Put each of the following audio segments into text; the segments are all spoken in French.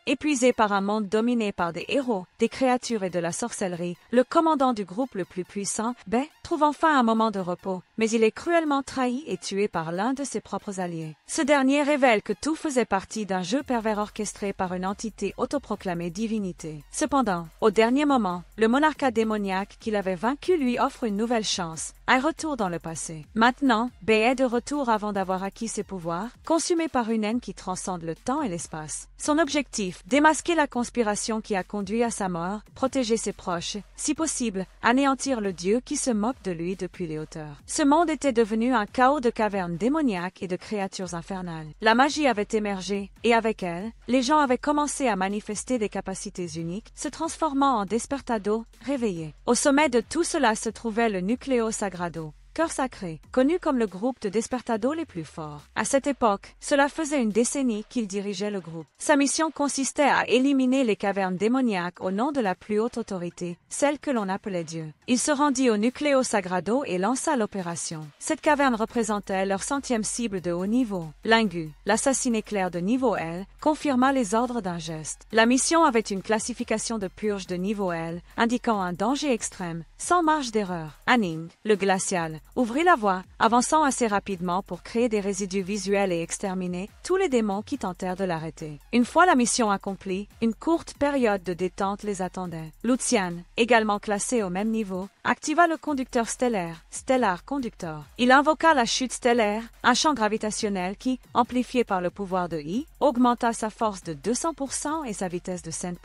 Épuisé par un monde dominé par des héros, des créatures et de la sorcellerie, le commandant du groupe le plus puissant, Bae, trouve enfin un moment de repos, mais il est cruellement trahi et tué par l'un de ses propres alliés. Ce dernier révèle que tout faisait partie d'un jeu pervers orchestré par une entité autoproclamée divinité. Cependant, au dernier moment, le monarque démoniaque qu'il avait vaincu lui offre une nouvelle chance, un retour dans le passé. Maintenant, Bae est de retour avant d'avoir acquis ses pouvoirs, consumé par une haine qui transcende le temps et l'espace. Son objectif, démasquer la conspiration qui a conduit à sa mort, protéger ses proches, si possible, anéantir le dieu qui se moque de lui depuis les hauteurs. Ce monde était devenu un chaos de cavernes démoniaques et de créatures infernales. La magie avait émergé, et avec elle, les gens avaient commencé à manifester des capacités uniques, se transformant en despertados, réveillés. Au sommet de tout cela se trouvait le Nucleo Sagrado, Cœur Sacré, connu comme le groupe de despertados les plus forts. À cette époque, cela faisait une décennie qu'il dirigeait le groupe. Sa mission consistait à éliminer les cavernes démoniaques au nom de la plus haute autorité, celle que l'on appelait Dieu. Il se rendit au Nucleo Sagrado et lança l'opération. Cette caverne représentait leur 100e cible de haut niveau. Lingu, l'assassin éclair de niveau L, confirma les ordres d'un geste. La mission avait une classification de purge de niveau L, indiquant un danger extrême, sans marge d'erreur. Aning, le glacial, ouvrit la voie, avançant assez rapidement pour créer des résidus visuels et exterminer tous les démons qui tentèrent de l'arrêter. Une fois la mission accomplie, une courte période de détente les attendait. Lucian, également classé au même niveau, activa le conducteur stellaire, Stellar Conductor. Il invoqua la chute stellaire, un champ gravitationnel qui, amplifié par le pouvoir de I, augmenta sa force de 200% et sa vitesse de 5%.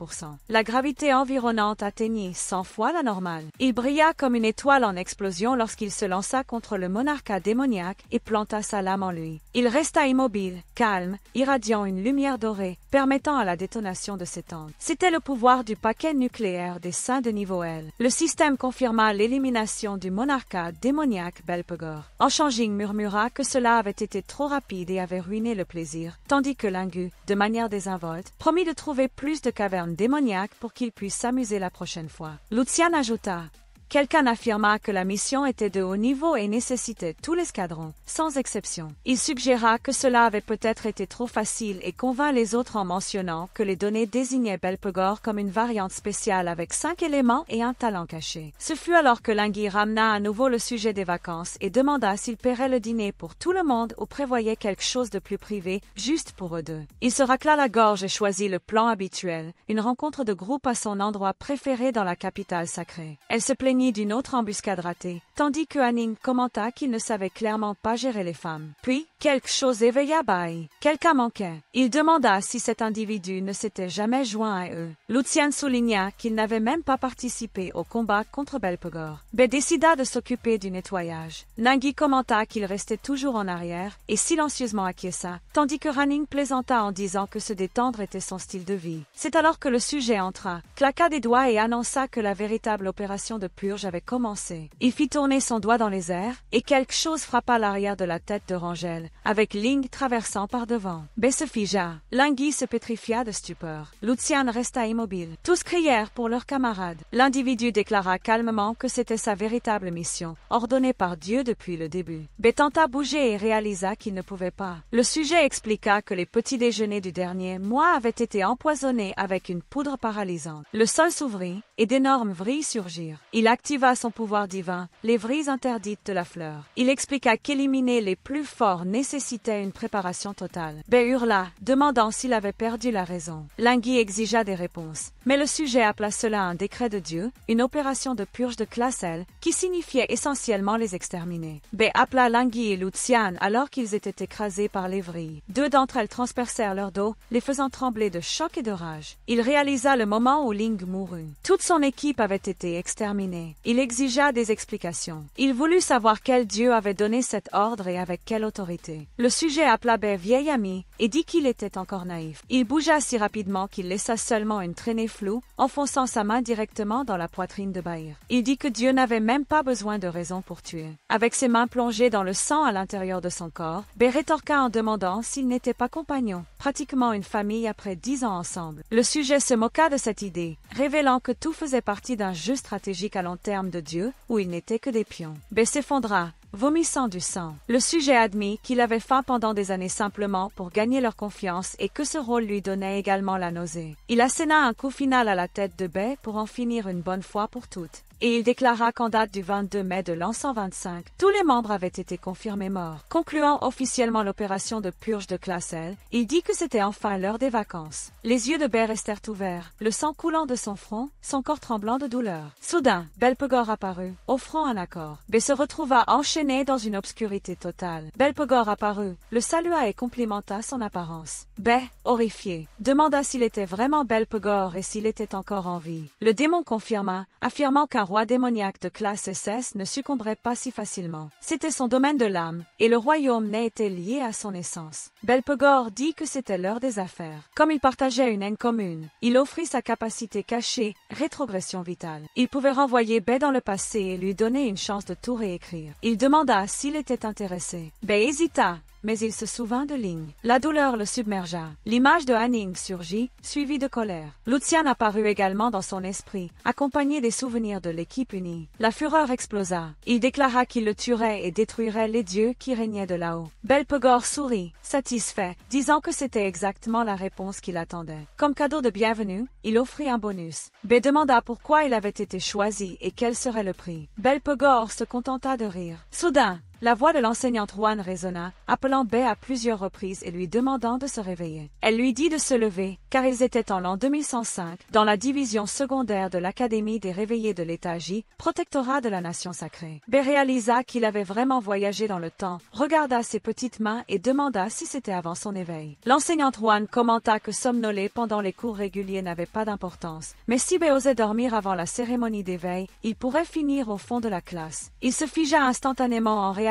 La gravité environnante atteignit 100 fois la normale. Il brilla comme une étoile en explosion lorsqu'il se lança contre le monarque démoniaque et planta sa lame en lui. Il resta immobile, calme, irradiant une lumière dorée, permettant à la détonation de s'étendre. C'était le pouvoir du paquet nucléaire des saints de niveau L. Le système confirma l'élimination du monarque démoniaque Belphegor. Enchanging murmura que cela avait été trop rapide et avait ruiné le plaisir, tandis que Lingu, de manière désinvolte, promit de trouver plus de cavernes démoniaques pour qu'il puisse s'amuser la prochaine fois. Lucian ajouta: quelqu'un affirma que la mission était de haut niveau et nécessitait tout l'escadron, sans exception. Il suggéra que cela avait peut-être été trop facile et convint les autres en mentionnant que les données désignaient Belphegor comme une variante spéciale avec 5 éléments et un talent caché. Ce fut alors que Lingui ramena à nouveau le sujet des vacances et demanda s'il paierait le dîner pour tout le monde ou prévoyait quelque chose de plus privé, juste pour eux deux. Il se racla la gorge et choisit le plan habituel, une rencontre de groupe à son endroit préféré dans la capitale sacrée. Elle se plaignit d'une autre embuscade ratée, tandis que Aning commenta qu'il ne savait clairement pas gérer les femmes. Puis, quelque chose éveilla Bai. Quelqu'un manquait. Il demanda si cet individu ne s'était jamais joint à eux. Lucian souligna qu'il n'avait même pas participé au combat contre Belphegor. Bae décida de s'occuper du nettoyage. Nangui commenta qu'il restait toujours en arrière et silencieusement acquiesça, tandis que Ranning plaisanta en disant que se détendre était son style de vie. C'est alors que le sujet entra, claqua des doigts et annonça que la véritable opération de purge avait commencé. Il fit tourner son doigt dans les airs et quelque chose frappa l'arrière de la tête de Rangel, avec Ling traversant par devant. Bae se figea. Lingui se pétrifia de stupeur. Lucian resta immobile. Tous crièrent pour leurs camarades. L'individu déclara calmement que c'était sa véritable mission, ordonnée par Dieu depuis le début. Bae tenta bouger et réalisa qu'il ne pouvait pas. Le sujet expliqua que les petits déjeuners du dernier mois avaient été empoisonnés avec une poudre paralysante. Le sol s'ouvrit et d'énormes vrilles surgirent. Il activa son pouvoir divin, les vrilles interdites de la fleur. Il expliqua qu'éliminer les plus forts nécessitait une préparation totale. Bae hurla, demandant s'il avait perdu la raison. Lingui exigea des réponses, mais le sujet appela cela un décret de Dieu, une opération de purge de classe L, qui signifiait essentiellement les exterminer. Bae appela Lingui et Lucian alors qu'ils étaient écrasés par les vrilles. Deux d'entre elles transpercèrent leur dos, les faisant trembler de choc et de rage. Il réalisa le moment où Ling mourut. Toute son équipe avait été exterminée. Il exigea des explications. Il voulut savoir quel dieu avait donné cet ordre et avec quelle autorité. Le sujet appela Bae vieil ami et dit qu'il était encore naïf. Il bougea si rapidement qu'il laissa seulement une traînée floue, enfonçant sa main directement dans la poitrine de Bahir. Il dit que Dieu n'avait même pas besoin de raison pour tuer. Avec ses mains plongées dans le sang à l'intérieur de son corps, Bae rétorqua en demandant s'ils n'étaient pas compagnons, pratiquement une famille après 10 ans ensemble. Le sujet se moqua de cette idée, révélant que tout faisait partie d'un jeu stratégique à long terme de Dieu, où il n'était que des pions. Bae s'effondra, vomissant du sang. Le sujet admit qu'il avait faim pendant des années simplement pour gagner leur confiance et que ce rôle lui donnait également la nausée. Il asséna un coup final à la tête de Bae pour en finir une bonne fois pour toutes. Et il déclara qu'en date du 22 mai de l'an 125, tous les membres avaient été confirmés morts. Concluant officiellement l'opération de purge de classe L, il dit que c'était enfin l'heure des vacances. Les yeux de Bae restèrent ouverts, le sang coulant de son front, son corps tremblant de douleur. Soudain, Belphegor apparut, offrant un accord. Bae se retrouva enchaîné dans une obscurité totale. Belphegor apparut, le salua et complimenta son apparence. Bae, horrifié, demanda s'il était vraiment Belphegor et s'il était encore en vie. Le démon confirma, affirmant qu'un roi démoniaque de classe SS ne succomberait pas si facilement. C'était son domaine de l'âme, et le royaume n'était lié à son essence. Belphegor dit que c'était l'heure des affaires. Comme il partageait une haine commune, il offrit sa capacité cachée, rétrogression vitale. Il pouvait renvoyer Bae dans le passé et lui donner une chance de tout réécrire. Il demanda s'il était intéressé. Bae hésita, mais il se souvint de Ling. La douleur le submergea. L'image de Hanning surgit, suivie de colère. Lucian apparut également dans son esprit, accompagné des souvenirs de l'équipe unie. La fureur explosa. Il déclara qu'il le tuerait et détruirait les dieux qui régnaient de là-haut. Belphegor sourit, satisfait, disant que c'était exactement la réponse qu'il attendait. Comme cadeau de bienvenue, il offrit un bonus. Bae demanda pourquoi il avait été choisi et quel serait le prix. Belphegor se contenta de rire. Soudain, la voix de l'enseignante Huan résonna, appelant Bae à plusieurs reprises et lui demandant de se réveiller. Elle lui dit de se lever, car ils étaient en l'an 2105, dans la division secondaire de l'Académie des réveillés de l'État J, protectorat de la nation sacrée. Bae réalisa qu'il avait vraiment voyagé dans le temps, regarda ses petites mains et demanda si c'était avant son éveil. L'enseignante Huan commenta que somnoler pendant les cours réguliers n'avait pas d'importance, mais si Bae osait dormir avant la cérémonie d'éveil, il pourrait finir au fond de la classe. Il se figea instantanément en réalisant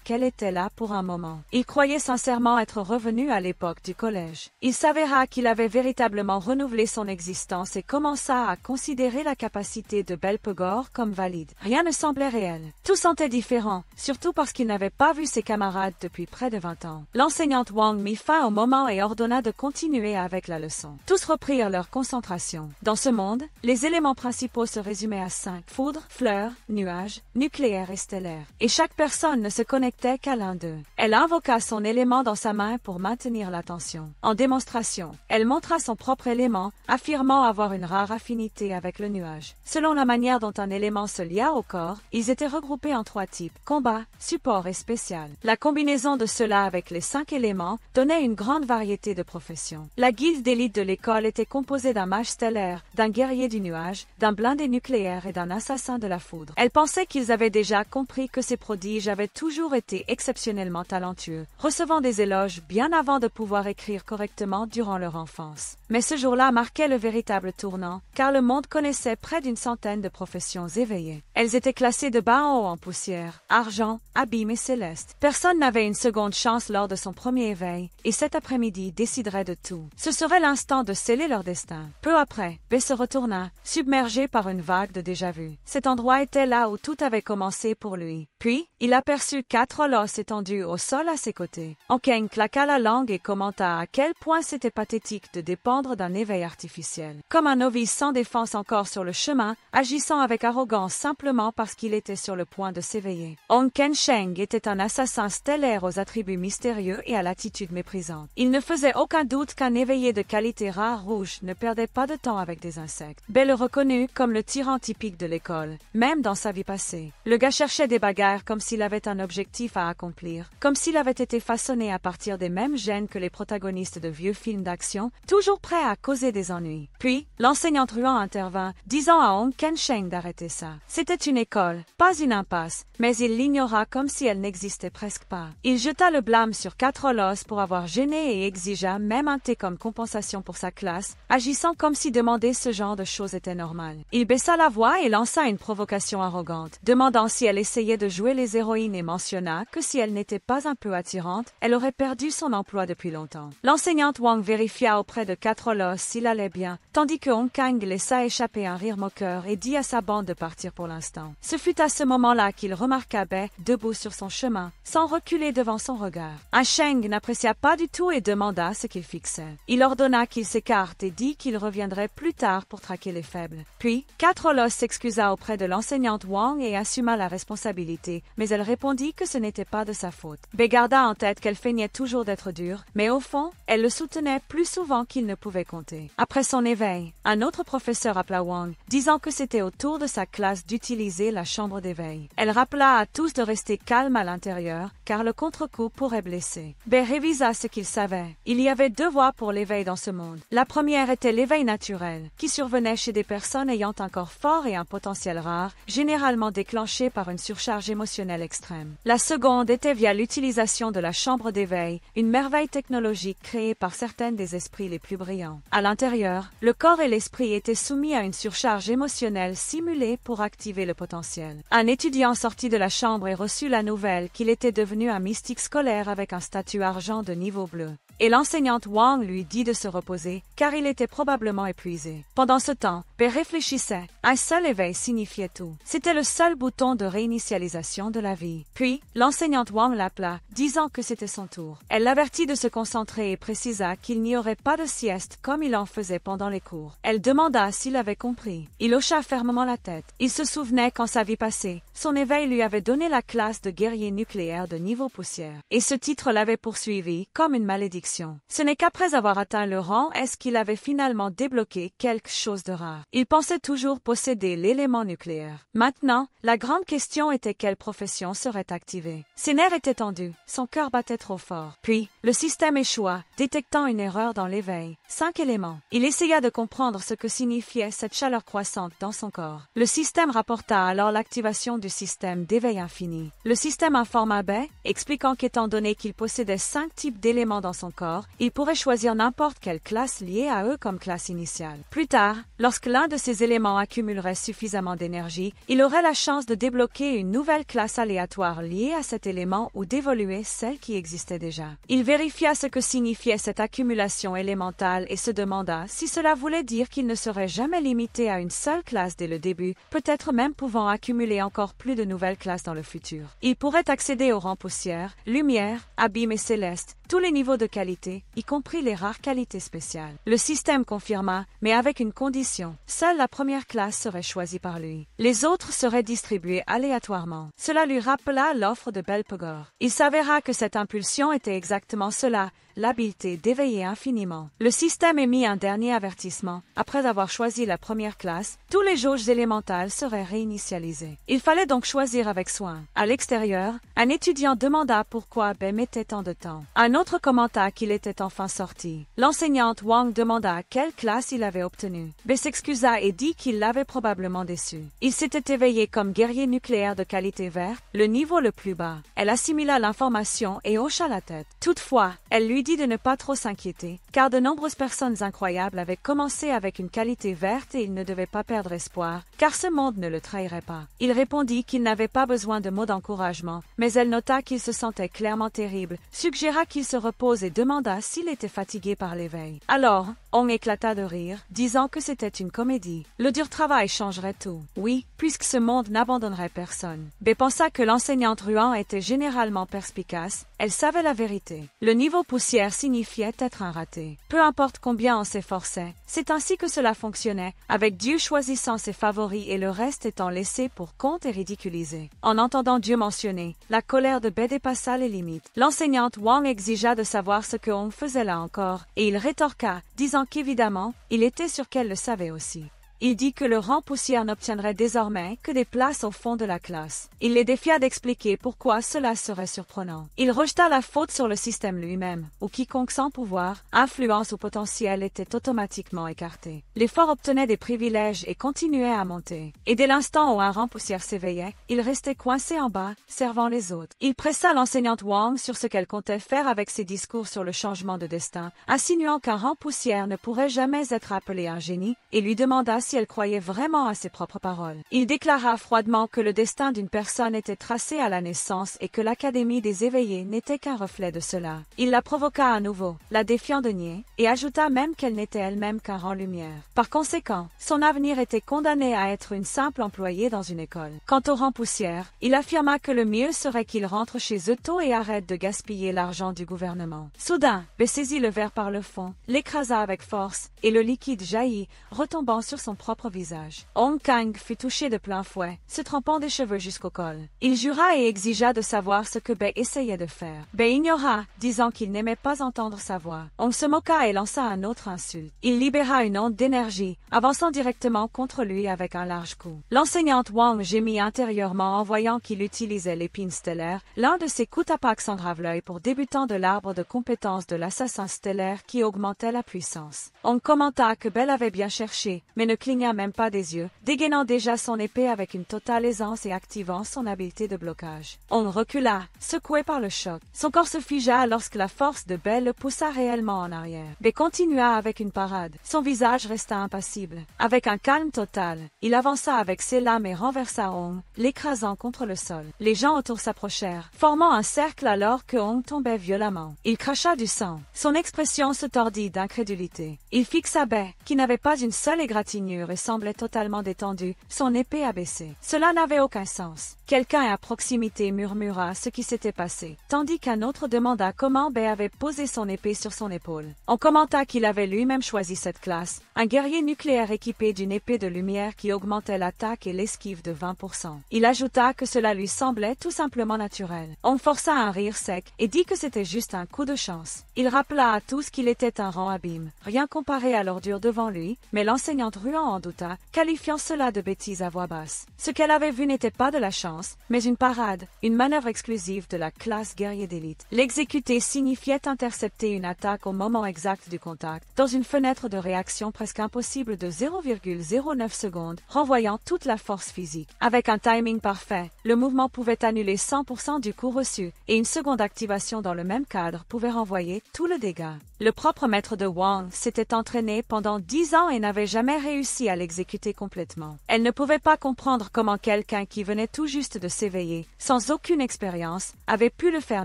qu'elle était là pour un moment. Il croyait sincèrement être revenu à l'époque du collège. Il s'avéra qu'il avait véritablement renouvelé son existence et commença à considérer la capacité de Belphegor comme valide. Rien ne semblait réel. Tout sentait différent, surtout parce qu'il n'avait pas vu ses camarades depuis près de 20 ans. L'enseignante Wang mit fin au moment et ordonna de continuer avec la leçon. Tous reprirent leur concentration. Dans ce monde, les éléments principaux se résumaient à 5. Foudre, fleurs, nuages, nucléaire et stellaire. Et chaque personne ne se connectait qu'à l'un d'eux. Elle invoqua son élément dans sa main pour maintenir l'attention. En démonstration, elle montra son propre élément, affirmant avoir une rare affinité avec le nuage. Selon la manière dont un élément se lia au corps, ils étaient regroupés en 3 types, combat, support et spécial. La combinaison de cela avec les 5 éléments donnait une grande variété de professions. La guilde d'élite de l'école était composée d'un mage stellaire, d'un guerrier du nuage, d'un blindé nucléaire et d'un assassin de la foudre. Elle pensait qu'ils avaient déjà compris que ces prodiges avaient toujours été exceptionnellement talentueux, recevant des éloges bien avant de pouvoir écrire correctement durant leur enfance. Mais ce jour-là marquait le véritable tournant, car le monde connaissait près d'une centaine de professions éveillées. Elles étaient classées de bas en haut en poussière, argent, abîme et céleste. Personne n'avait une seconde chance lors de son premier éveil, et cet après-midi déciderait de tout. Ce serait l'instant de sceller leur destin. Peu après, Bae se retourna, submergé par une vague de déjà-vu. Cet endroit était là où tout avait commencé pour lui. Puis, il aperçut 4 olosses étendus au sol à ses côtés. Onkeng claqua la langue et commenta à quel point c'était pathétique de dépendre d'un éveil artificiel. Comme un novice sans défense encore sur le chemin, agissant avec arrogance simplement parce qu'il était sur le point de s'éveiller. Onken Sheng était un assassin stellaire aux attributs mystérieux et à l'attitude méprisante. Il ne faisait aucun doute qu'un éveillé de qualité rare rouge ne perdait pas de temps avec des insectes. Bae le reconnut comme le tyran typique de l'école, même dans sa vie passée. Le gars cherchait des bagarres comme s'il avait un objectif à accomplir, comme s'il avait été façonné à partir des mêmes gènes que les protagonistes de vieux films d'action, toujours prêt à causer des ennuis. Puis, l'enseignante Ruan intervint, disant à Onken Sheng d'arrêter ça. C'était une école, pas une impasse, mais il l'ignora comme si elle n'existait presque pas. Il jeta le blâme sur 4 olosses pour avoir gêné et exigea même un thé comme compensation pour sa classe, agissant comme si demander ce genre de choses était normal. Il baissa la voix et lança une provocation arrogante, demandant si elle essayait de jouer les héroïnes et mentionna que si elle n'était pas un peu attirante, elle aurait perdu son emploi depuis longtemps. L'enseignante Wang vérifia auprès de de Katrolos s'il allait bien, tandis que Hong Kang laissa échapper un rire moqueur et dit à sa bande de partir pour l'instant. Ce fut à ce moment-là qu'il remarqua Bai debout sur son chemin, sans reculer devant son regard. Un Sheng n'apprécia pas du tout et demanda ce qu'il fixait. Il ordonna qu'il s'écarte et dit qu'il reviendrait plus tard pour traquer les faibles. Puis, Katrolos s'excusa auprès de l'enseignante Wang et assuma la responsabilité, mais elle répondit que ce n'était pas de sa faute. Bai garda en tête qu'elle feignait toujours d'être dure, mais au fond, elle le soutenait plus souvent qu'il ne pouvait compter. Après son éveil, un autre professeur appela Wang, disant que c'était au tour de sa classe d'utiliser la chambre d'éveil. Elle rappela à tous de rester calmes à l'intérieur, car le contre-coup pourrait blesser. Bai révisa ce qu'il savait. Il y avait deux voies pour l'éveil dans ce monde. La première était l'éveil naturel, qui survenait chez des personnes ayant un corps fort et un potentiel rare, généralement déclenché par une surcharge émotionnelle extrême. La seconde était via l'utilisation de la chambre d'éveil, une merveille technologique créée par certaines des esprits les plus brillants. À l'intérieur, le corps et l'esprit étaient soumis à une surcharge émotionnelle simulée pour activer le potentiel. Un étudiant sortit de la chambre et reçut la nouvelle qu'il était devenu un mystique scolaire avec un statut argent de niveau bleu. Et l'enseignante Wang lui dit de se reposer, car il était probablement épuisé. Pendant ce temps, Bai réfléchissait. Un seul éveil signifiait tout. C'était le seul bouton de réinitialisation de la vie. Puis, l'enseignante Wang l'appela, disant que c'était son tour. Elle l'avertit de se concentrer et précisa qu'il n'y aurait pas de sieste comme il en faisait pendant les cours. Elle demanda s'il avait compris. Il hocha fermement la tête. Il se souvenait qu'en sa vie passée, son éveil lui avait donné la classe de guerrier nucléaire de niveau poussière. Et ce titre l'avait poursuivi comme une malédiction. Ce n'est qu'après avoir atteint le rang est-ce qu'il avait finalement débloqué quelque chose de rare. Il pensait toujours posséder l'élément nucléaire. Maintenant, la grande question était quelle profession serait activée. Ses nerfs étaient tendus, son cœur battait trop fort. Puis, le système échoua, détectant une erreur dans l'éveil. 5 éléments. Il essaya de comprendre ce que signifiait cette chaleur croissante dans son corps. Le système rapporta alors l'activation du système d'éveil infini. Le système informa Bai, expliquant qu'étant donné qu'il possédait 5 types d'éléments dans son corps, il pourrait choisir n'importe quelle classe liée à eux comme classe initiale. Plus tard, lorsque l'un de ces éléments accumulerait suffisamment d'énergie, il aurait la chance de débloquer une nouvelle classe aléatoire liée à cet élément ou d'évoluer celle qui existait déjà. Il vérifia ce que signifiait cette accumulation élémentale et se demanda si cela voulait dire qu'il ne serait jamais limité à une seule classe dès le début, peut-être même pouvant accumuler encore plus de nouvelles classes dans le futur. Il pourrait accéder au rang poussière, lumière, abîme et céleste, tous les niveaux de qualité, y compris les rares qualités spéciales. Le système confirma, mais avec une condition. Seule la première classe serait choisie par lui. Les autres seraient distribués aléatoirement. Cela lui rappela l'offre de Belphegor. Il s'avéra que cette impulsion était exactement cela, l'habileté d'éveiller infiniment. Le système émit un dernier avertissement. Après avoir choisi la première classe, tous les jauges élémentales seraient réinitialisées. Il fallait donc choisir avec soin. À l'extérieur, un étudiant demanda pourquoi Bai mettait tant de temps. Un autre commenta qu'il était enfin sorti. L'enseignante Wang demanda quelle classe il avait obtenue. Bai s'excusa et dit qu'il l'avait probablement déçu. Il s'était éveillé comme guerrier nucléaire de qualité verte, le niveau le plus bas. Elle assimila l'information et hocha la tête. Toutefois, elle lui dit de ne pas trop s'inquiéter, car de nombreuses personnes incroyables avaient commencé avec une qualité verte et il ne devait pas perdre espoir, car ce monde ne le trahirait pas. Il répondit qu'il n'avait pas besoin de mots d'encouragement, mais elle nota qu'il se sentait clairement terrible, suggéra qu'il se repose et demanda s'il était fatigué par l'éveil. Alors, on éclata de rire, disant que c'était une comédie. Le dur travail changerait tout. Oui, puisque ce monde n'abandonnerait personne. Bai pensa que l'enseignante Ruan était généralement perspicace, elle savait la vérité. Le niveau poussière signifiait être un raté. Peu importe combien on s'efforçait, c'est ainsi que cela fonctionnait, avec Dieu choisissant ses favoris et le reste étant laissé pour compte et ridiculisé. En entendant Dieu mentionné, la colère de Bai dépassa les limites. L'enseignante Wang exigea de savoir ce que Hong faisait là encore, et il rétorqua, disant qu'évidemment, il était sûr qu'elle le savait aussi. Il dit que le rang poussière n'obtiendrait désormais que des places au fond de la classe. Il les défia d'expliquer pourquoi cela serait surprenant. Il rejeta la faute sur le système lui-même, où quiconque sans pouvoir, influence ou potentiel était automatiquement écarté. Les forts obtenaient des privilèges et continuaient à monter. Et dès l'instant où un rang poussière s'éveillait, il restait coincé en bas, servant les autres. Il pressa l'enseignante Wang sur ce qu'elle comptait faire avec ses discours sur le changement de destin, insinuant qu'un rang poussière ne pourrait jamais être appelé un génie, et lui demanda si elle croyait vraiment à ses propres paroles. Il déclara froidement que le destin d'une personne était tracé à la naissance et que l'Académie des éveillés n'était qu'un reflet de cela. Il la provoqua à nouveau, la défiant de nier, et ajouta même qu'elle n'était elle-même qu'un rang-lumière. Par conséquent, son avenir était condamné à être une simple employée dans une école. Quant au rang-poussière, il affirma que le mieux serait qu'il rentre chez eux tôt et arrête de gaspiller l'argent du gouvernement. Soudain, B saisit le verre par le fond, l'écrasa avec force, et le liquide jaillit, retombant sur son propre visage. Hong Kang fut touché de plein fouet, se trempant des cheveux jusqu'au col. Il jura et exigea de savoir ce que B essayait de faire. B ignora, disant qu'il n'aimait pas entendre sa voix. Hong se moqua et lança un autre insulte. Il libéra une onde d'énergie, avançant directement contre lui avec un large coup. L'enseignante Wang gémit intérieurement en voyant qu'il utilisait l'épine stellaire, l'un de ses coups tapacs sans grave-l'œil pour débutant de l'arbre de compétences de l'assassin stellaire qui augmentait la puissance. On commenta que Belle avait bien cherché, mais ne cligna même pas des yeux, dégainant déjà son épée avec une totale aisance et activant son habileté de blocage. On recula, secoué par le choc. Son corps se figea lorsque la force de Belle le poussa réellement en arrière. B continua avec une parade. Son visage resta impassible. Avec un calme total, il avança avec ses lames et renversa Hong, l'écrasant contre le sol. Les gens autour s'approchèrent, formant un cercle alors que Hong tombait violemment. Il cracha du sang. Son expression se tordit d'incrédulité. Il fixa B, qui n'avait pas une seule égratignure et semblait totalement détendu, son épée abaissée. Cela n'avait aucun sens. Quelqu'un à proximité murmura ce qui s'était passé, tandis qu'un autre demanda comment B avait posé son épée sur son épaule. On commenta qu'il avait lui-même choisi cette classe, un guerrier nucléaire équipé d'une épée de lumière qui augmentait l'attaque et l'esquive de 20%. Il ajouta que cela lui semblait tout simplement naturel. On força un rire sec et dit que c'était juste un coup de chance. Il rappela à tous qu'il était un rang abîme, rien comparé à l'ordure devant lui, mais l'enseignante Ruan en douta, qualifiant cela de bêtise à voix basse. Ce qu'elle avait vu n'était pas de la chance, mais une parade, une manœuvre exclusive de la classe guerrier d'élite. L'exécuter signifiait intercepter une attaque au moment exact du contact, dans une fenêtre de réaction presque impossible de 0,09 secondes, renvoyant toute la force physique. Avec un timing parfait, le mouvement pouvait annuler 100% du coup reçu, et une seconde activation dans le même cadre pouvait renvoyer tout le dégât. Le propre maître de Wang s'était entraîné pendant 10 ans et n'avait jamais réussi à l'exécuter complètement. Elle ne pouvait pas comprendre comment quelqu'un qui venait tout juste de s'éveiller, sans aucune expérience, avait pu le faire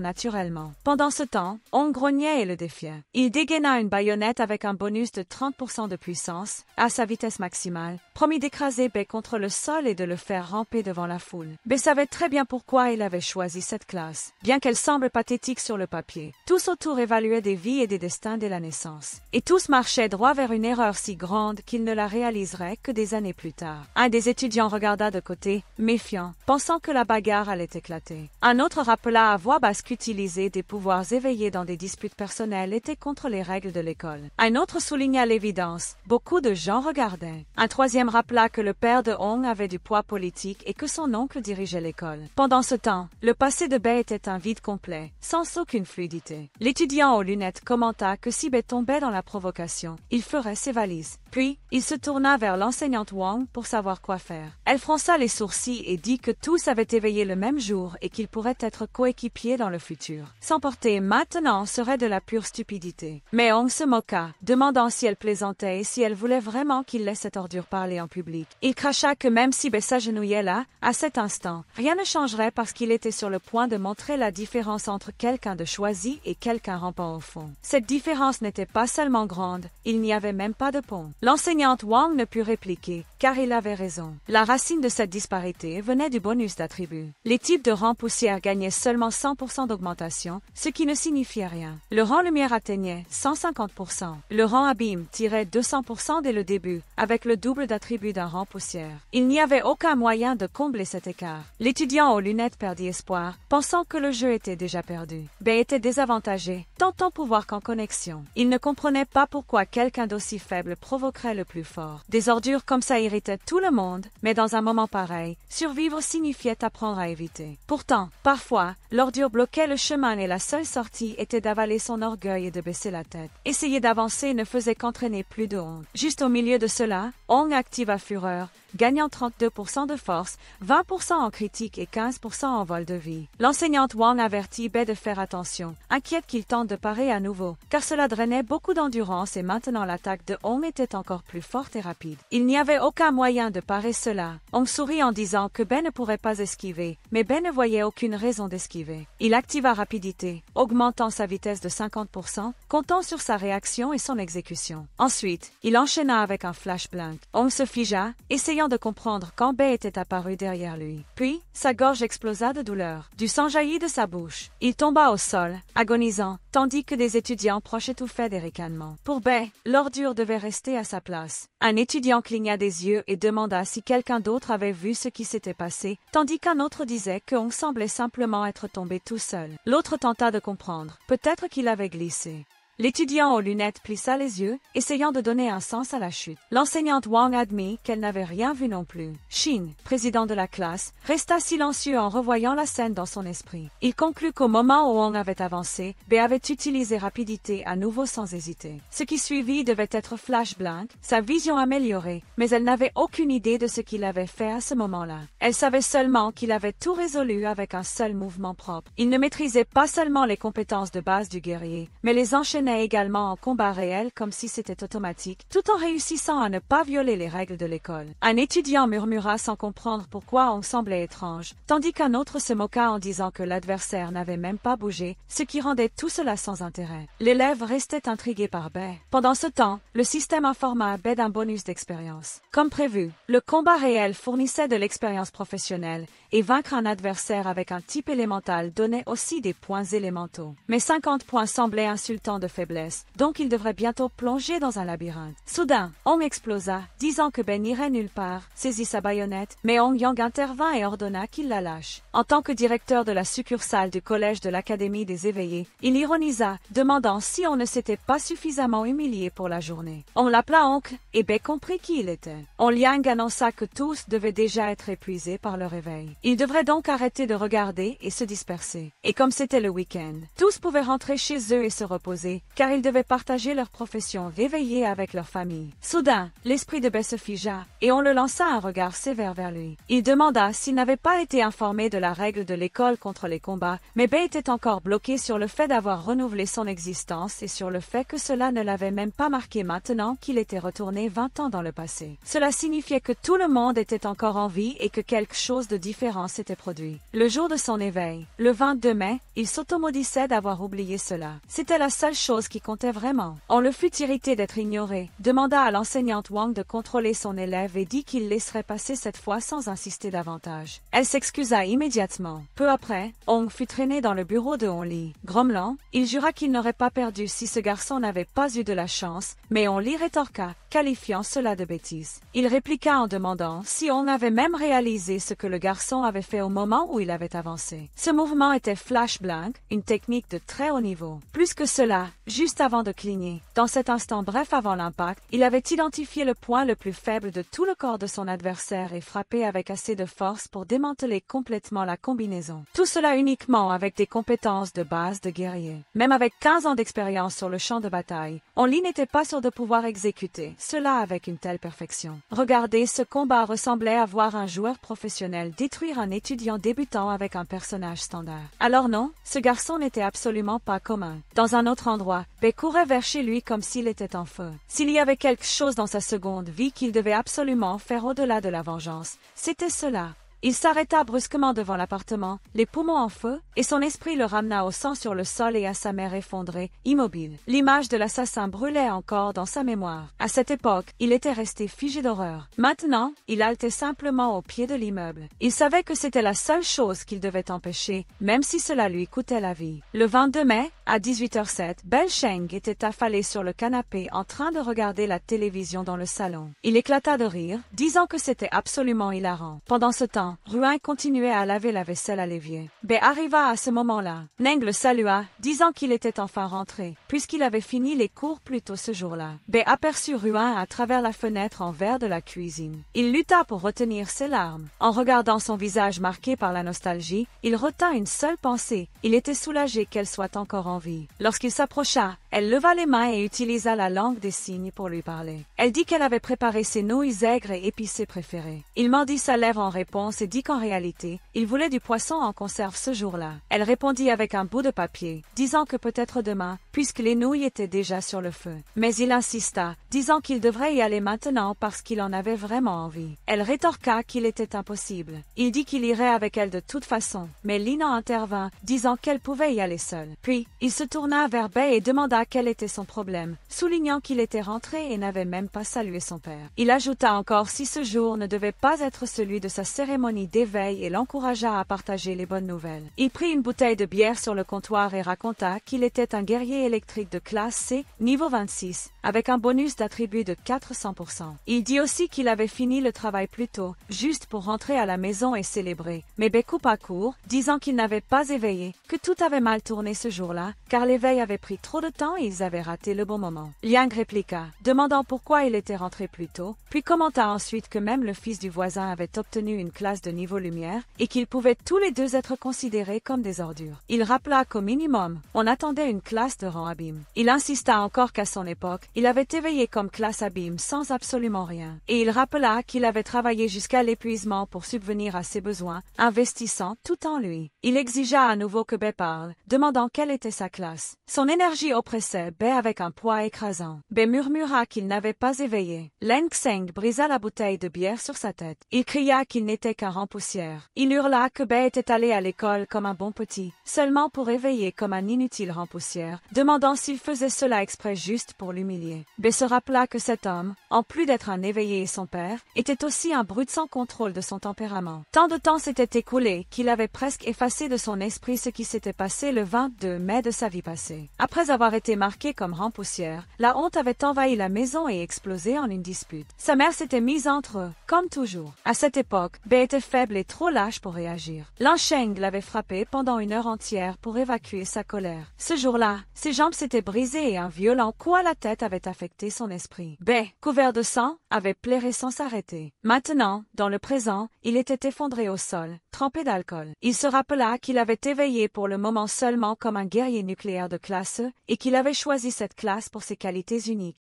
naturellement. Pendant ce temps, on grognait et le défiait. Il dégaina une baïonnette avec un bonus de 30% de puissance, à sa vitesse maximale, promit d'écraser B contre le sol et de le faire ramper devant la foule. B savait très bien pourquoi il avait choisi cette classe, bien qu'elle semble pathétique sur le papier. Tous autour évaluaient des vies et des destins dès la naissance. Et tous marchaient droit vers une erreur si grande qu'ils ne la réaliseraient que des années plus tard. Un des étudiants regarda de côté, méfiant, pensant que la bagarre allait éclater. Un autre rappela à voix basse qu'utiliser des pouvoirs éveillés dans des disputes personnelles était contre les règles de l'école. Un autre souligna l'évidence. Beaucoup de gens regardaient. Un troisième rappela que le père de Hong avait du poids politique et que son oncle dirigeait l'école. Pendant ce temps, le passé de B était un vide complet, sans aucune fluidité. L'étudiant aux lunettes commenta que si B tombait dans la provocation, il ferait ses valises. Puis, il se tourna vers l'enseignante Wang pour savoir quoi faire. Elle fronça les sourcils et dit que tous avaient éveillé le même jour et qu'ils pourraient être coéquipiers dans le futur. S'emporter maintenant serait de la pure stupidité. Mais Hong se moqua, demandant si elle plaisantait et si elle voulait vraiment qu'il laisse cette ordure parler en public. Il cracha que même si B s'agenouillait là, à cet instant, rien ne changerait parce qu'il était sur le point de montrer la différence entre quelqu'un de choisi et quelqu'un rampant au fond. Cette différence n'était pas seulement grande, il n'y avait même pas de pont. L'enseignante Wang ne put répliquer, car il avait raison. La racine de cette disparité venait du bonus d'attribut. Les types de rang poussière gagnaient seulement 100% d'augmentation, ce qui ne signifiait rien. Le rang lumière atteignait 150%. Le rang abîme tirait 200% dès le début, avec le double d'attribut d'un rang poussière. Il n'y avait aucun moyen de combler cet écart. L'étudiant aux lunettes perdit espoir, pensant que le jeu était déjà perdu. B était désavantagé, tant en pouvoir qu'en connexion. Il ne comprenait pas pourquoi quelqu'un d'aussi faible provoquerait le plus fort. Des ordures comme ça irritaient tout le monde, mais dans un moment pareil, survivre signifiait apprendre à éviter. Pourtant, parfois, l'ordure bloquait le chemin et la seule sortie était d'avaler son orgueil et de baisser la tête. Essayer d'avancer ne faisait qu'entraîner plus de honte. Juste au milieu de cela, Hong activa Fureur, gagnant 32% de force, 20% en critique et 15% en vol de vie. L'enseignante Wang avertit B de faire attention, inquiète qu'il tente de parer à nouveau, car cela drainait beaucoup d'endurance et maintenant l'attaque de Hong était encore plus forte et rapide. Il n'y avait aucun aucun moyen de parer cela. On sourit en disant que Ben ne pourrait pas esquiver, mais Ben ne voyait aucune raison d'esquiver. Il activa rapidité, augmentant sa vitesse de 50%, comptant sur sa réaction et son exécution. Ensuite, il enchaîna avec un flash blank. On se figea, essayant de comprendre quand Ben était apparu derrière lui. Puis, sa gorge explosa de douleur. Du sang jaillit de sa bouche. Il tomba au sol, agonisant, tandis que des étudiants proches étouffaient des ricanements. Pour Ben, l'ordure devait rester à sa place. Un étudiant cligna des yeux et demanda si quelqu'un d'autre avait vu ce qui s'était passé, tandis qu'un autre disait qu'on semblait simplement être tombé tout seul. L'autre tenta de comprendre. Peut-être qu'il avait glissé. L'étudiant aux lunettes plissa les yeux, essayant de donner un sens à la chute. L'enseignante Wang admit qu'elle n'avait rien vu non plus. Shin, président de la classe, resta silencieux en revoyant la scène dans son esprit. Il conclut qu'au moment où Wang avait avancé, B avait utilisé rapidité à nouveau sans hésiter. Ce qui suivit devait être flash blank, sa vision améliorée, mais elle n'avait aucune idée de ce qu'il avait fait à ce moment-là. Elle savait seulement qu'il avait tout résolu avec un seul mouvement propre. Il ne maîtrisait pas seulement les compétences de base du guerrier, mais les enchaînait également en combat réel comme si c'était automatique, tout en réussissant à ne pas violer les règles de l'école. Un étudiant murmura sans comprendre pourquoi on semblait étrange, tandis qu'un autre se moqua en disant que l'adversaire n'avait même pas bougé, ce qui rendait tout cela sans intérêt. L'élève restait intrigué par Bei. Pendant ce temps, le système informa Bei d'un bonus d'expérience. Comme prévu, le combat réel fournissait de l'expérience professionnelle, et vaincre un adversaire avec un type élémental donnait aussi des points élémentaux. Mais 50 points semblaient insultants de faiblesse, donc il devrait bientôt plonger dans un labyrinthe. Soudain, Hong explosa, disant que Ben n'irait nulle part, saisit sa baïonnette, mais Hong Yang intervint et ordonna qu'il la lâche. En tant que directeur de la succursale du collège de l'Académie des éveillés, il ironisa, demandant si on ne s'était pas suffisamment humilié pour la journée. On l'appela oncle, et Ben comprit qui il était. Hong Yang annonça que tous devaient déjà être épuisés par le réveil. Ils devraient donc arrêter de regarder et se disperser. Et comme c'était le week-end, tous pouvaient rentrer chez eux et se reposer, car ils devaient partager leur profession réveillée avec leur famille. Soudain, l'esprit de Bei se figea, et on le lança un regard sévère vers lui. Il demanda s'il n'avait pas été informé de la règle de l'école contre les combats, mais Bei était encore bloqué sur le fait d'avoir renouvelé son existence et sur le fait que cela ne l'avait même pas marqué maintenant qu'il était retourné 20 ans dans le passé. Cela signifiait que tout le monde était encore en vie et que quelque chose de différent s'était produit. Le jour de son éveil, le 22 mai, il s'automaudissait d'avoir oublié cela. C'était la seule chose qui comptait vraiment. On le fut irrité d'être ignoré, demanda à l'enseignante Wang de contrôler son élève et dit qu'il laisserait passer cette fois sans insister davantage. Elle s'excusa immédiatement. Peu après, Hong fut traîné dans le bureau de Hong Li. Grommelant, il jura qu'il n'aurait pas perdu si ce garçon n'avait pas eu de la chance, mais Hong Li rétorqua, qualifiant cela de bêtise. Il répliqua en demandant si Hong avait même réalisé ce que le garçon avait fait au moment où il avait avancé. Ce mouvement était flash blank, une technique de très haut niveau. Plus que cela, juste avant de cligner, dans cet instant bref avant l'impact, il avait identifié le point le plus faible de tout le corps de son adversaire et frappé avec assez de force pour démanteler complètement la combinaison. Tout cela uniquement avec des compétences de base de guerrier. Même avec 15 ans d'expérience sur le champ de bataille, Hong Li n'était pas sûr de pouvoir exécuter cela avec une telle perfection. Regardez, ce combat ressemblait à voir un joueur professionnel détruire un étudiant débutant avec un personnage standard. Alors non, ce garçon n'était absolument pas commun. Dans un autre endroit, Bei courait vers chez lui comme s'il était en feu. S'il y avait quelque chose dans sa seconde vie qu'il devait absolument faire au-delà de la vengeance, c'était cela. Il s'arrêta brusquement devant l'appartement, les poumons en feu, et son esprit le ramena au sang sur le sol et à sa mère effondrée, immobile. L'image de l'assassin brûlait encore dans sa mémoire. À cette époque, il était resté figé d'horreur. Maintenant, il haletait simplement au pied de l'immeuble. Il savait que c'était la seule chose qu'il devait empêcher, même si cela lui coûtait la vie. Le 22 mai, à 18h07, Bei Sheng était affalé sur le canapé en train de regarder la télévision dans le salon. Il éclata de rire, disant que c'était absolument hilarant. Pendant ce temps, Ruin continuait à laver la vaisselle à l'évier. Bei arriva à ce moment-là. Neng le salua, disant qu'il était enfin rentré, puisqu'il avait fini les cours plus tôt ce jour-là. Bei aperçut Ruin à travers la fenêtre en verre de la cuisine. Il lutta pour retenir ses larmes. En regardant son visage marqué par la nostalgie, il retint une seule pensée. Il était soulagé qu'elle soit encore en vie. Lorsqu'il s'approcha, elle leva les mains et utilisa la langue des signes pour lui parler. Elle dit qu'elle avait préparé ses nouilles aigres et épicées préférées. Il mordit sa lèvre en réponse s'est dit qu'en réalité, il voulait du poisson en conserve ce jour-là. Elle répondit avec un bout de papier, disant que peut-être demain, puisque les nouilles étaient déjà sur le feu. Mais il insista, disant qu'il devrait y aller maintenant parce qu'il en avait vraiment envie. Elle rétorqua qu'il était impossible. Il dit qu'il irait avec elle de toute façon, mais Lina intervint, disant qu'elle pouvait y aller seule. Puis, il se tourna vers Bay et demanda quel était son problème, soulignant qu'il était rentré et n'avait même pas salué son père. Il ajouta encore si ce jour ne devait pas être celui de sa cérémonie d'éveil et l'encouragea à partager les bonnes nouvelles. Il prit une bouteille de bière sur le comptoir et raconta qu'il était un guerrier électrique de classe C, niveau 26, avec un bonus d'attribut de 400%. Il dit aussi qu'il avait fini le travail plus tôt, juste pour rentrer à la maison et célébrer. Mais Bay coupa court, disant qu'il n'avait pas éveillé, que tout avait mal tourné ce jour-là, car l'éveil avait pris trop de temps et ils avaient raté le bon moment. Liang répliqua, demandant pourquoi il était rentré plus tôt, puis commenta ensuite que même le fils du voisin avait obtenu une classe de niveau lumière et qu'ils pouvaient tous les deux être considérés comme des ordures. Il rappela qu'au minimum, on attendait une classe de rang abîme. Il insista encore qu'à son époque, il avait éveillé comme classe abîme sans absolument rien. Et il rappela qu'il avait travaillé jusqu'à l'épuisement pour subvenir à ses besoins, investissant tout en lui. Il exigea à nouveau que Bay parle, demandant quelle était sa classe. Son énergie oppressait Bay avec un poids écrasant. Bay murmura qu'il n'avait pas éveillé. Leng Xeng brisa la bouteille de bière sur sa tête. Il cria qu'il n'était qu'un rang-poussière. Il hurla que Bay était allé à l'école comme un bon petit, seulement pour éveiller comme un inutile rang-poussière, demandant s'il faisait cela exprès juste pour l'humilier. Bay se rappela que cet homme, en plus d'être un éveillé et son père, était aussi un brute sans contrôle de son tempérament. Tant de temps s'était écoulé qu'il avait presque effacé de son esprit ce qui s'était passé le 22 mai de sa vie passée. Après avoir été marqué comme rang-poussière, la honte avait envahi la maison et explosé en une dispute. Sa mère s'était mise entre eux, comme toujours. À cette époque, Bay était faible et trop lâche pour réagir. Lan Sheng l'avait frappé pendant une heure entière pour évacuer sa colère. Ce jour-là, ses jambes s'étaient brisées et un violent coup à la tête avait affecté son esprit. Bay, couvert de sang, avait pleuré sans s'arrêter. Maintenant, dans le présent, il était effondré au sol, trempé d'alcool. Il se rappela qu'il avait éveillé pour le moment seulement comme un guerrier nucléaire de classe E et qu'il avait choisi cette classe pour ses qualités uniques.